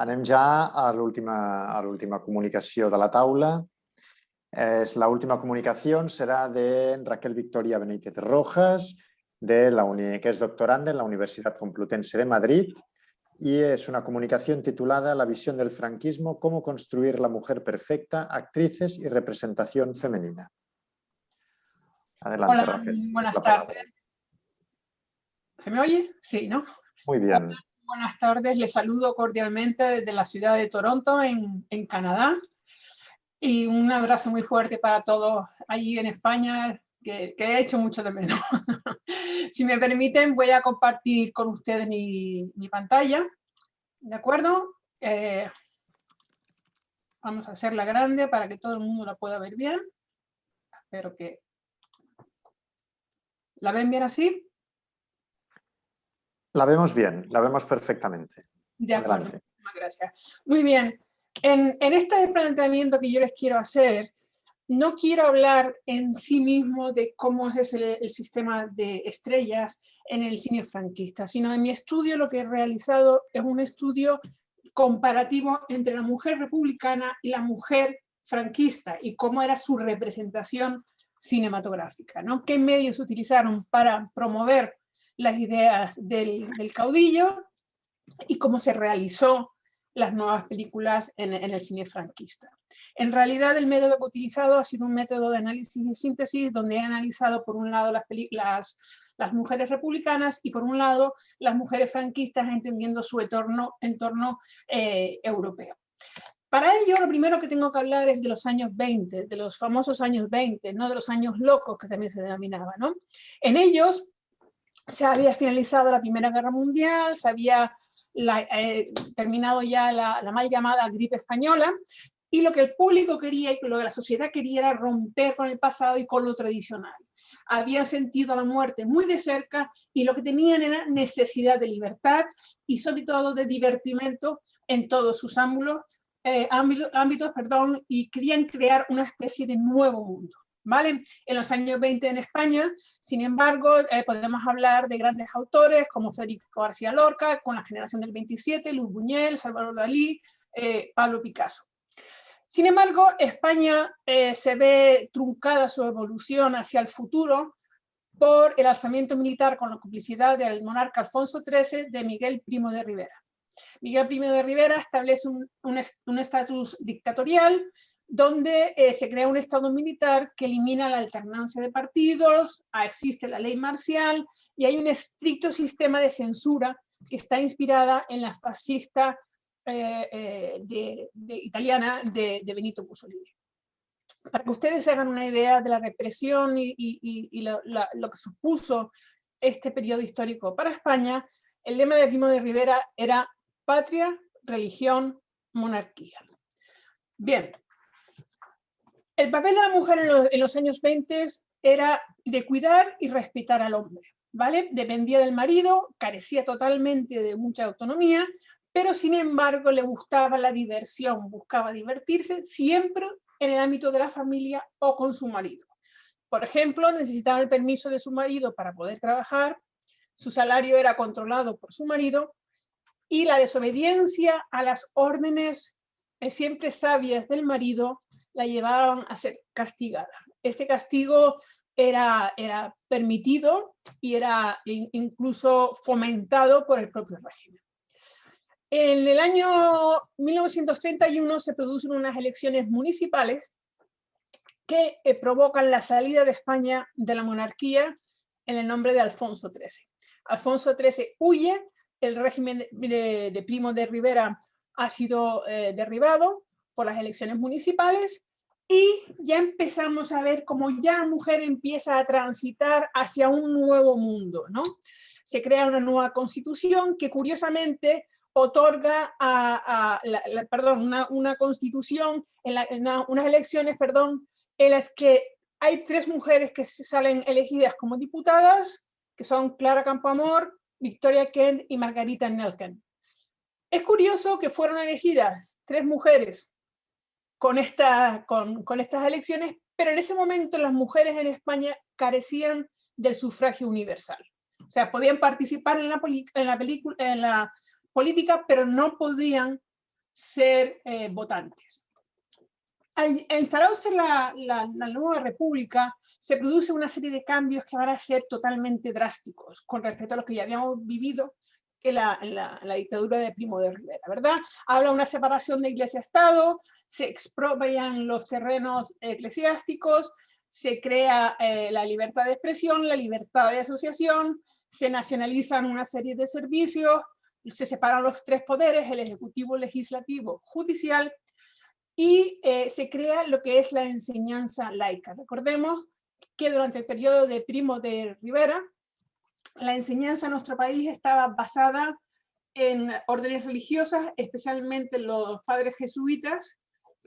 Anem ja a l'última comunicació de la taula. La última comunicación será de Raquel Victoria Benítez Rojas, que es doctoranda en la Universidad Complutense de Madrid, y es una comunicación titulada La visión del franquismo, cómo construir la mujer perfecta, actrices y representación femenina. Adelante, Hola, Raquel. buenas tardes. ¿Se me oye? Sí, ¿no? Muy bien. Hola, buenas tardes, les saludo cordialmente desde la ciudad de Toronto, en Canadá. Y un abrazo muy fuerte para todos allí en España, que he hecho mucho de menos. Si me permiten, voy a compartir con ustedes mi pantalla. ¿De acuerdo? Vamos a hacerla grande para que todo el mundo la pueda ver bien. Espero que... ¿La ven bien así? La vemos bien, la vemos perfectamente. De acuerdo, Adelante. muchas gracias. Muy bien. En este planteamiento que yo les quiero hacer, no quiero hablar en sí mismo de cómo es el sistema de estrellas en el cine franquista, sino en mi estudio lo que he realizado es un estudio comparativo entre la mujer republicana y la mujer franquista y cómo era su representación cinematográfica, ¿no? ¿Qué medios utilizaron para promover las ideas del caudillo y cómo se realizó las nuevas películas en el cine franquista? En realidad, el método que he utilizado ha sido un método de análisis y síntesis, donde he analizado, por un lado, las mujeres republicanas y, por un lado, las mujeres franquistas, entendiendo su entorno europeo. Para ello, lo primero que tengo que hablar es de los años 20, de los famosos años 20, no de los años locos, que también se denominaba, ¿no? En ellos se había finalizado la Primera Guerra Mundial, se había terminado ya la mal llamada gripe española, y lo que el público quería y lo que la sociedad quería era romper con el pasado y con lo tradicional. Habían sentido la muerte muy de cerca y lo que tenían era necesidad de libertad y sobre todo de divertimento en todos sus ámbitos, y querían crear una especie de nuevo mundo. ¿Vale? En los años 20 en España, sin embargo, podemos hablar de grandes autores como Federico García Lorca, con la generación del 27, Luis Buñuel, Salvador Dalí, Pablo Picasso. Sin embargo, España se ve truncada su evolución hacia el futuro por el alzamiento militar con la complicidad del monarca Alfonso XIII de Miguel Primo de Rivera. Miguel Primo de Rivera establece un estatus dictatorial donde se crea un estado militar que elimina la alternancia de partidos, existe la ley marcial y hay un estricto sistema de censura que está inspirada en la fascista italiana de Benito Mussolini. Para que ustedes se hagan una idea de la represión y lo que supuso este periodo histórico para España, el lema de Primo de Rivera era patria, religión, monarquía. Bien, el papel de la mujer en los años 20 era de cuidar y respetar al hombre, ¿vale? Dependía del marido, carecía totalmente de mucha autonomía, pero sin embargo le gustaba la diversión, buscaba divertirse siempre en el ámbito de la familia o con su marido. Por ejemplo, necesitaba el permiso de su marido para poder trabajar, su salario era controlado por su marido y la desobediencia a las órdenes siempre sabias del marido la llevaban a ser castigada. Este castigo era permitido y era incluso fomentado por el propio régimen. En el año 1931 se producen unas elecciones municipales que provocan la salida de España de la monarquía en el nombre de Alfonso XIII. Alfonso XIII huye, el régimen de Primo de Rivera ha sido derribado por las elecciones municipales y ya empezamos a ver cómo ya la mujer empieza a transitar hacia un nuevo mundo, ¿no? Se crea una nueva constitución que curiosamente otorga una constitución, unas elecciones, en las que hay 3 mujeres que salen elegidas como diputadas, que son Clara Campoamor, Victoria Kent y Margarita Nelken. Es curioso que fueron elegidas 3 mujeres con estas elecciones, pero en ese momento las mujeres en España carecían del sufragio universal. O sea, podían participar en la política, pero no podían ser votantes. Al instaurarse la nueva república, se produce una serie de cambios que van a ser totalmente drásticos con respecto a lo que ya habíamos vivido en la dictadura de Primo de Rivera, ¿verdad? Habla de una separación de iglesia-estado, se expropian los terrenos eclesiásticos, se crea la libertad de expresión, la libertad de asociación, se nacionalizan una serie de servicios, se separan los tres poderes, el ejecutivo, legislativo, judicial, y se crea lo que es la enseñanza laica. Recordemos que durante el periodo de Primo de Rivera, la enseñanza en nuestro país estaba basada en órdenes religiosas, especialmente los padres jesuitas,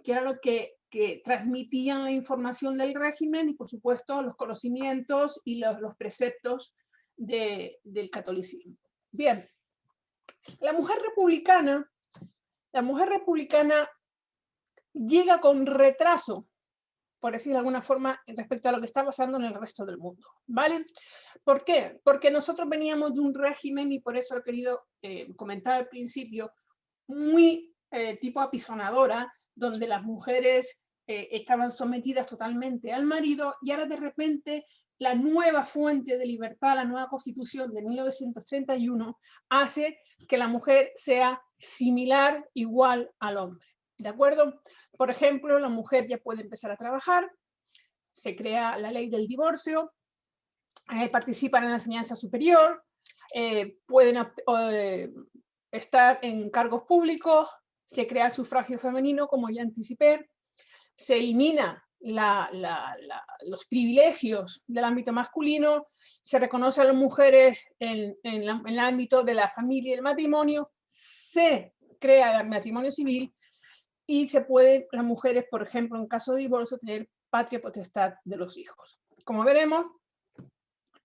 que eran los que transmitían la información del régimen y, por supuesto, los conocimientos y los preceptos del catolicismo. Bien, la mujer republicana llega con retraso, por decir de alguna forma, respecto a lo que está pasando en el resto del mundo, ¿vale? ¿Por qué? Porque nosotros veníamos de un régimen, y por eso he querido comentar al principio, muy tipo apisonadora, donde las mujeres estaban sometidas totalmente al marido, y ahora de repente la nueva fuente de libertad, la nueva Constitución de 1931, hace que la mujer sea similar, igual al hombre, ¿de acuerdo? Por ejemplo, la mujer ya puede empezar a trabajar, se crea la ley del divorcio, participan en la enseñanza superior, pueden estar en cargos públicos, se crea el sufragio femenino, como ya anticipé, se elimina los privilegios del ámbito masculino, se reconoce a las mujeres en el ámbito de la familia y el matrimonio, se crea el matrimonio civil y se puede, las mujeres, por ejemplo, en caso de divorcio, tener patria potestad de los hijos. Como veremos,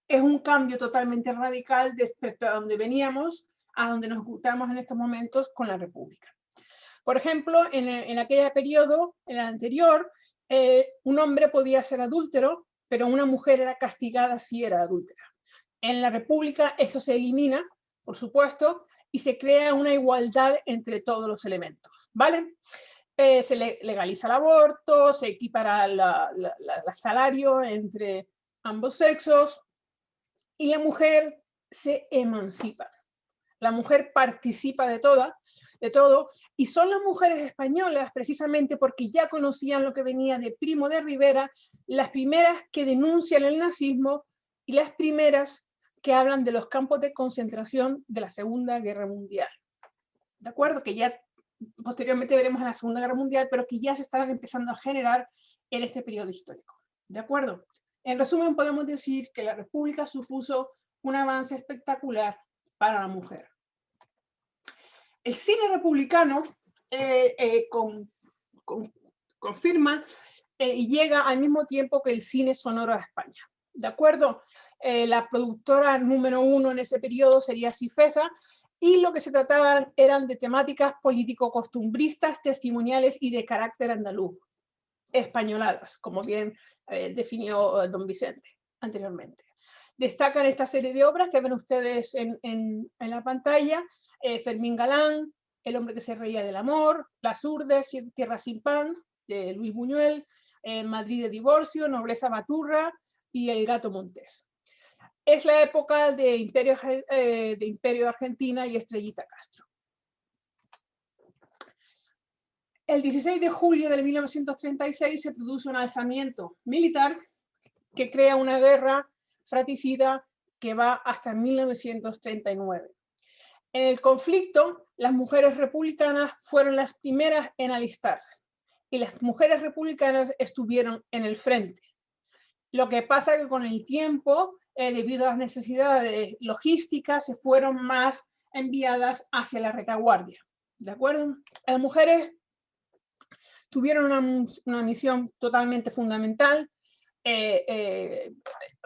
es un cambio totalmente radical respecto a donde veníamos, a donde nos encontramos en estos momentos con la República. Por ejemplo, en aquel periodo, en el anterior, un hombre podía ser adúltero, pero una mujer era castigada si era adúltera. En la República esto se elimina, por supuesto, y se crea una igualdad entre todos los elementos, ¿vale? Se legaliza el aborto, se equipara el salario entre ambos sexos, y la mujer se emancipa. La mujer participa de todo, y son las mujeres españolas, precisamente porque ya conocían lo que venía de Primo de Rivera, las primeras que denuncian el nazismo y las primeras que hablan de los campos de concentración de la Segunda Guerra Mundial. ¿De acuerdo? Que ya posteriormente veremos en la Segunda Guerra Mundial, pero que ya se estaban empezando a generar en este periodo histórico. ¿De acuerdo? En resumen, podemos decir que la República supuso un avance espectacular para la mujer. El cine republicano confirma y llega al mismo tiempo que el cine sonoro a España. ¿De acuerdo? La productora número 1 en ese periodo sería Cifesa, y lo que se trataban eran de temáticas político-costumbristas, testimoniales y de carácter andaluz, españoladas, como bien definió don Vicente anteriormente. Destacan esta serie de obras que ven ustedes en la pantalla: Fermín Galán, El hombre que se reía del amor, Las Urdes, Tierra sin pan, de Luis Buñuel, Madrid de divorcio, Nobleza Baturra y El gato Montés. Es la época de Imperio Argentina y Estrellita Castro. El 16 de julio de 1936 se produce un alzamiento militar que crea una guerra fratricida que va hasta 1939. En el conflicto, las mujeres republicanas fueron las primeras en alistarse, y las mujeres republicanas estuvieron en el frente. Lo que pasa es que con el tiempo, debido a las necesidades logísticas, se fueron más enviadas hacia la retaguardia. ¿De acuerdo? Las mujeres tuvieron una misión totalmente fundamental.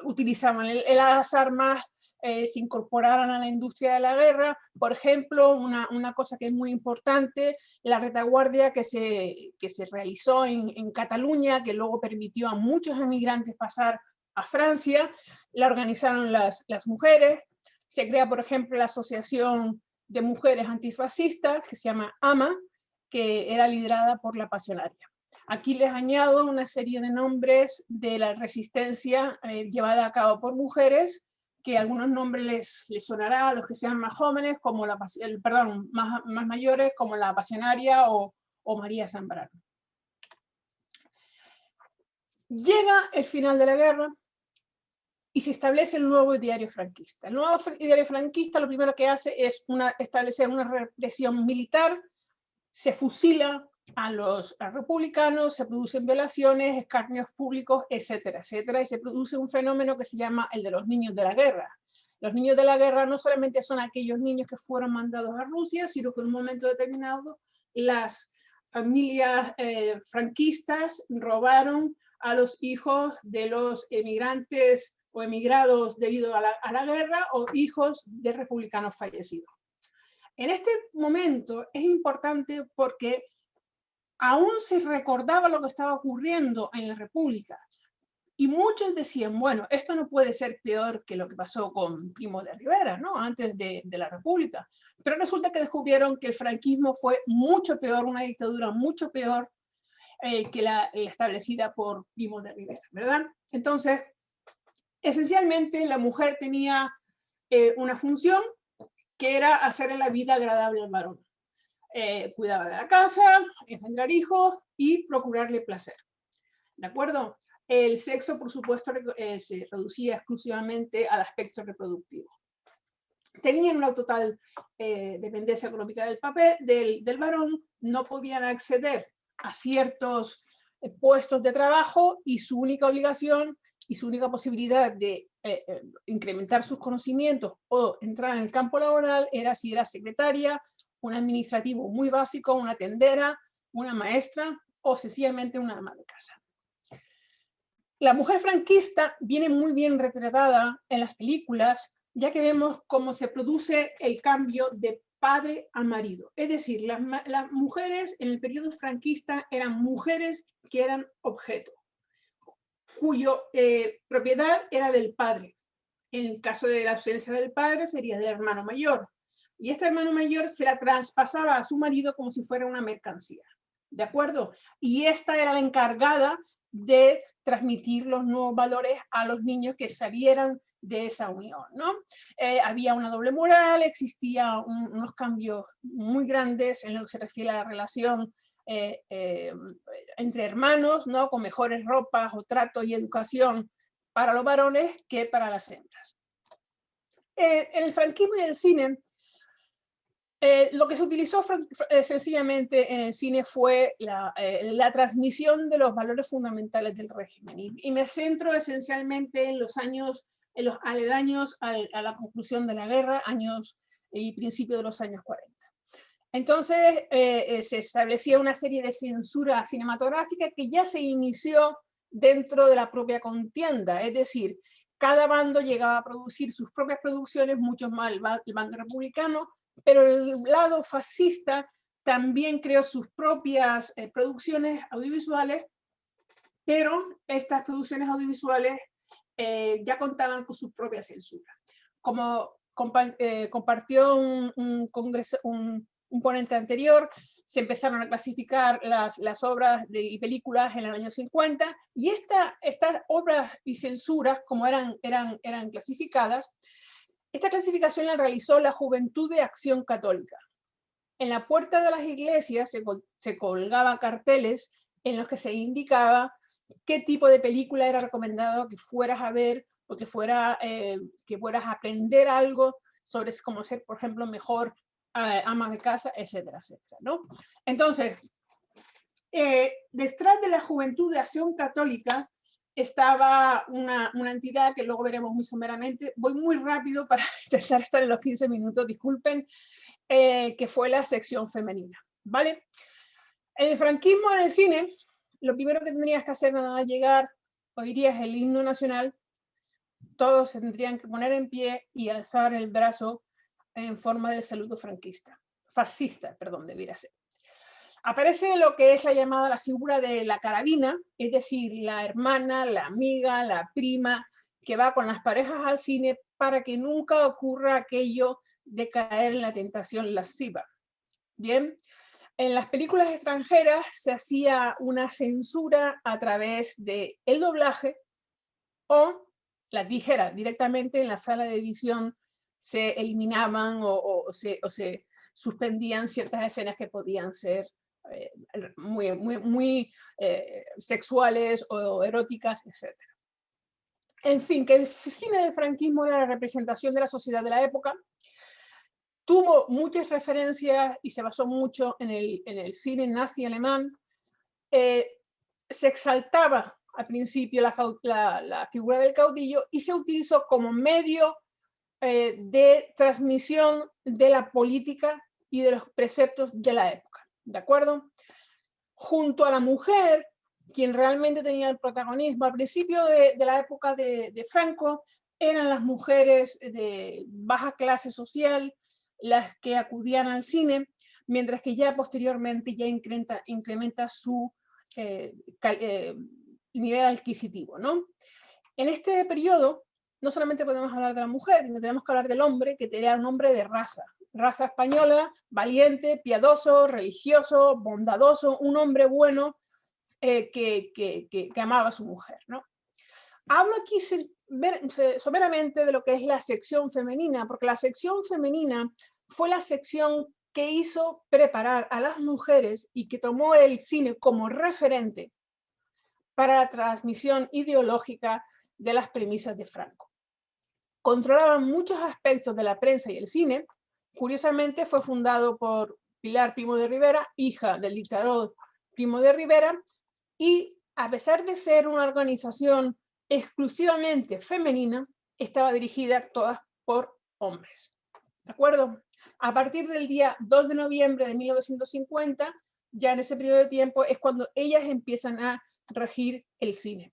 Utilizaban las armas, se incorporaron a la industria de la guerra. Por ejemplo, una cosa que es muy importante, la retaguardia que se realizó en Cataluña, que luego permitió a muchos emigrantes pasar a Francia, la organizaron las mujeres. Se crea, por ejemplo, la Asociación de Mujeres Antifascistas, que se llama AMA, que era liderada por la Pasionaria. Aquí les añado una serie de nombres de la resistencia llevada a cabo por mujeres, que algunos nombres les sonará a los que sean más jóvenes, como más mayores, como la Pasionaria o María Zambrano. Llega el final de la guerra y se establece el nuevo ideario franquista. El nuevo ideario franquista lo primero que hace es establecer una represión militar, se fusila a los republicanos, se producen violaciones, escarnios públicos, etcétera, etcétera, y se produce un fenómeno que se llama el de los niños de la guerra. Los niños de la guerra no solamente son aquellos niños que fueron mandados a Rusia, sino que en un momento determinado las familias franquistas robaron a los hijos de los emigrantes o emigrados debido a la guerra o hijos de republicanos fallecidos. En este momento es importante porque aún se recordaba lo que estaba ocurriendo en la República y muchos decían, bueno, esto no puede ser peor que lo que pasó con Primo de Rivera, ¿no? Antes de la República. Pero resulta que descubrieron que el franquismo fue mucho peor, una dictadura mucho peor que la establecida por Primo de Rivera, ¿verdad? Entonces, esencialmente la mujer tenía una función que era hacerle la vida agradable al varón. Cuidaba de la casa, engendrar hijos y procurarle placer. ¿De acuerdo? El sexo, por supuesto, se reducía exclusivamente al aspecto reproductivo. Tenían una total dependencia económica del varón, no podían acceder a ciertos puestos de trabajo y su única obligación y su única posibilidad de incrementar sus conocimientos o entrar en el campo laboral era si era secretaria, un administrativo muy básico, una tendera, una maestra o sencillamente una ama de casa. La mujer franquista viene muy bien retratada en las películas, ya que vemos cómo se produce el cambio de padre a marido. Es decir, las mujeres en el periodo franquista eran mujeres que eran objeto, cuya propiedad era del padre. En el caso de la ausencia del padre sería del hermano mayor. Y este hermano mayor se la traspasaba a su marido como si fuera una mercancía. ¿De acuerdo? Y esta era la encargada de transmitir los nuevos valores a los niños que salieran de esa unión, ¿no? Había una doble moral, existían unos cambios muy grandes en lo que se refiere a la relación entre hermanos, ¿no? Con mejores ropas o trato y educación para los varones que para las hembras. En el franquismo y el cine, lo que se utilizó sencillamente en el cine fue la transmisión de los valores fundamentales del régimen. Y me centro esencialmente en los aledaños a la conclusión de la guerra, años y principios de los años 40. Entonces se establecía una serie de censura cinematográfica que ya se inició dentro de la propia contienda, es decir, cada bando llegaba a producir sus propias producciones, mucho más el bando republicano, pero el lado fascista también creó sus propias producciones audiovisuales, pero estas producciones audiovisuales ya contaban con su propia censura. Como compartió un ponente anterior, se empezaron a clasificar las obras y películas en el año 50, y estas obras y censuras, como eran clasificadas, esta clasificación la realizó la Juventud de Acción Católica. En la puerta de las iglesias se colgaban carteles en los que se indicaba qué tipo de película era recomendado que fueras a ver o que fueras a aprender algo sobre cómo ser, por ejemplo, mejor ama de casa, etcétera, etcétera, ¿no? Entonces, detrás de la Juventud de Acción Católica estaba una entidad que luego veremos muy someramente, voy muy rápido para intentar estar en los 15 minutos, disculpen, que fue la sección femenina, ¿vale? En el franquismo en el cine, lo primero que tendrías que hacer nada más llegar, oirías el himno nacional, todos se tendrían que poner en pie y alzar el brazo en forma del saludo fascista, debiera ser. Aparece lo que es la figura de la carabina, es decir, la hermana, la amiga, la prima, que va con las parejas al cine para que nunca ocurra aquello de caer en la tentación lasciva. Bien, En las películas extranjeras se hacía una censura a través del doblaje o la tijera. Directamente en la sala de edición se eliminaban o se suspendían ciertas escenas que podían ser muy sexuales o eróticas, etc. En fin, que el cine del franquismo era la representación de la sociedad de la época. Tuvo muchas referencias y se basó mucho en el cine nazi alemán. Se exaltaba al principio la figura del caudillo y se utilizó como medio de transmisión de la política y de los preceptos de la época, ¿de acuerdo? Junto a la mujer, quien realmente tenía el protagonismo al principio de la época de Franco, eran las mujeres de baja clase social las que acudían al cine, mientras que ya posteriormente ya incrementa su nivel adquisitivo, ¿no? En este periodo no solamente podemos hablar de la mujer, sino tenemos que hablar del hombre, que era un hombre de raza española, valiente, piadoso, religioso, bondadoso, un hombre bueno que amaba a su mujer, ¿no? Hablo aquí someramente de lo que es la sección femenina, porque la sección femenina fue la sección que hizo preparar a las mujeres y que tomó el cine como referente para la transmisión ideológica de las premisas de Franco. Controlaban muchos aspectos de la prensa y el cine. Curiosamente fue fundado por Pilar Primo de Rivera, hija del dictador Primo de Rivera, y a pesar de ser una organización exclusivamente femenina, estaba dirigida todas por hombres. ¿De acuerdo? A partir del día 2 de noviembre de 1950, ya en ese periodo de tiempo, es cuando ellas empiezan a regir el cine.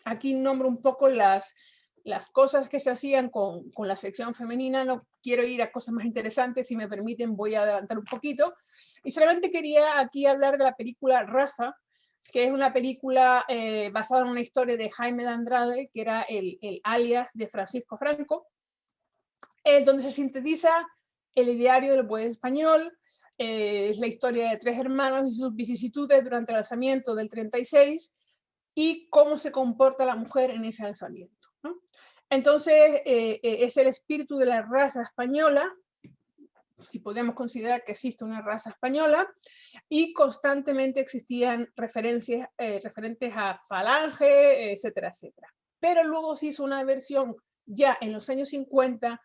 Aquí nombro un poco las cosas que se hacían con la sección femenina. No quiero ir a cosas más interesantes, si me permiten voy a adelantar un poquito. Y solamente quería aquí hablar de la película Raza, que es una película basada en una historia de Jaime de Andrade, que era el alias de Francisco Franco, donde se sintetiza el ideario del buen español. Es la historia de tres hermanos y sus vicisitudes durante el alzamiento del 36 y cómo se comporta la mujer en ese alzamiento, ¿no? Entonces, es el espíritu de la raza española, si podemos considerar que existe una raza española, y constantemente existían referencias referentes a Falange, etcétera, etcétera. Pero luego se hizo una versión ya en los años 50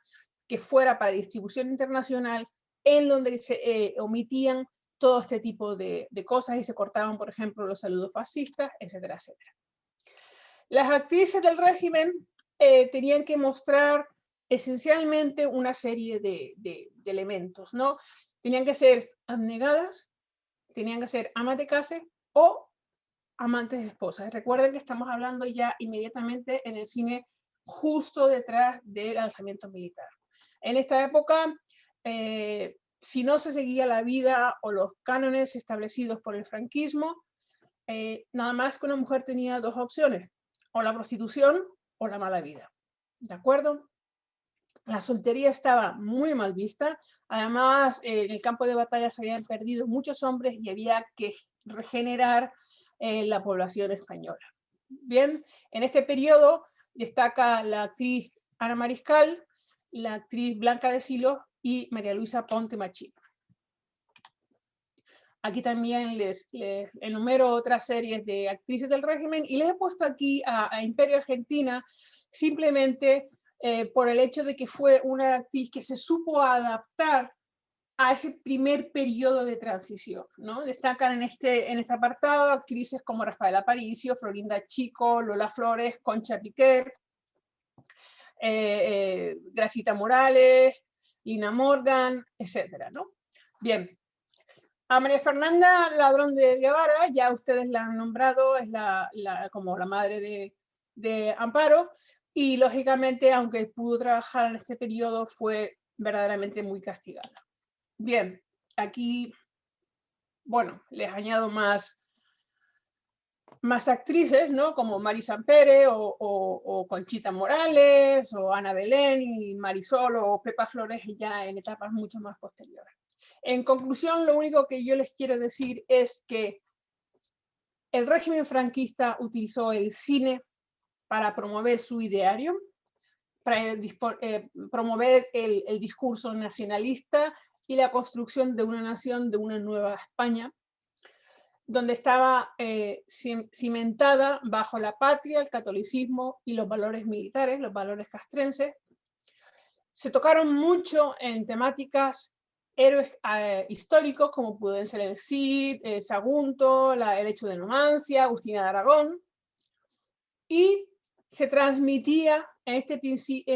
que fuera para distribución internacional, en donde se omitían todo este tipo de cosas y se cortaban, por ejemplo, los saludos fascistas, etcétera, etcétera. Las actrices del régimen tenían que mostrar esencialmente una serie de elementos, ¿no? Tenían que ser abnegadas, tenían que ser amas de casa o amantes de esposas. Recuerden que estamos hablando ya inmediatamente en el cine justo detrás del alzamiento militar. En esta época, si no se seguía la vida o los cánones establecidos por el franquismo, nada más que una mujer tenía dos opciones, o la prostitución o la mala vida. ¿De acuerdo? La soltería estaba muy mal vista. Además, en el campo de batalla se habían perdido muchos hombres y había que regenerar la población española. Bien, en este periodo destaca la actriz Ana Mariscal, la actriz Blanca de Silos y María Luisa Ponte Machín. Aquí también les enumero otras series de actrices del régimen y les he puesto aquí a Imperio Argentina simplemente por el hecho de que fue una actriz que se supo adaptar a ese primer periodo de transición, ¿no? Destacan en este apartado actrices como Rafaela Aparicio, Florinda Chico, Lola Flores, Concha Piquer, Gracita Morales, Lina Morgan, etcétera, ¿no? Bien. A María Fernanda Ladrón de Guevara, ya ustedes la han nombrado, es como la madre de Amparo, y lógicamente, aunque pudo trabajar en este periodo, fue verdaderamente muy castigada. Bien, aquí, bueno, les añado más actrices, ¿no? Como Mari Sampere o Conchita Morales o Ana Belén y Marisol o Pepa Flores ya en etapas mucho más posteriores. En conclusión, lo único que yo les quiero decir es que el régimen franquista utilizó el cine para promover su ideario, para promover el discurso nacionalista y la construcción de una nación, de una nueva España, donde estaba cimentada bajo la patria, el catolicismo y los valores militares, los valores castrenses. Se tocaron mucho en temáticas héroes históricos, como pueden ser el Cid, Sagunto, el hecho de Numancia, Agustina de Aragón, y se transmitía en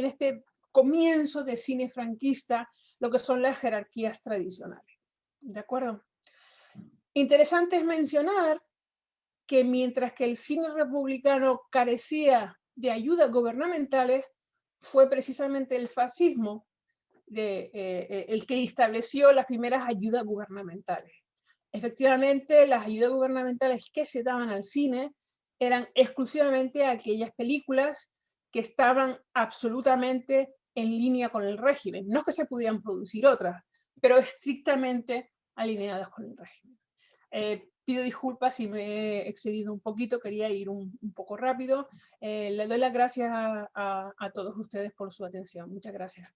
este comienzo de cine franquista lo que son las jerarquías tradicionales. ¿De acuerdo? Interesante es mencionar que mientras que el cine republicano carecía de ayudas gubernamentales, fue precisamente el fascismo el que estableció las primeras ayudas gubernamentales. Efectivamente, las ayudas gubernamentales que se daban al cine eran exclusivamente aquellas películas que estaban absolutamente en línea con el régimen. No es que se pudieran producir otras, pero estrictamente alineadas con el régimen. Pido disculpas si me he excedido un poquito, quería ir un poco rápido. Le doy las gracias a todos ustedes por su atención. Muchas gracias.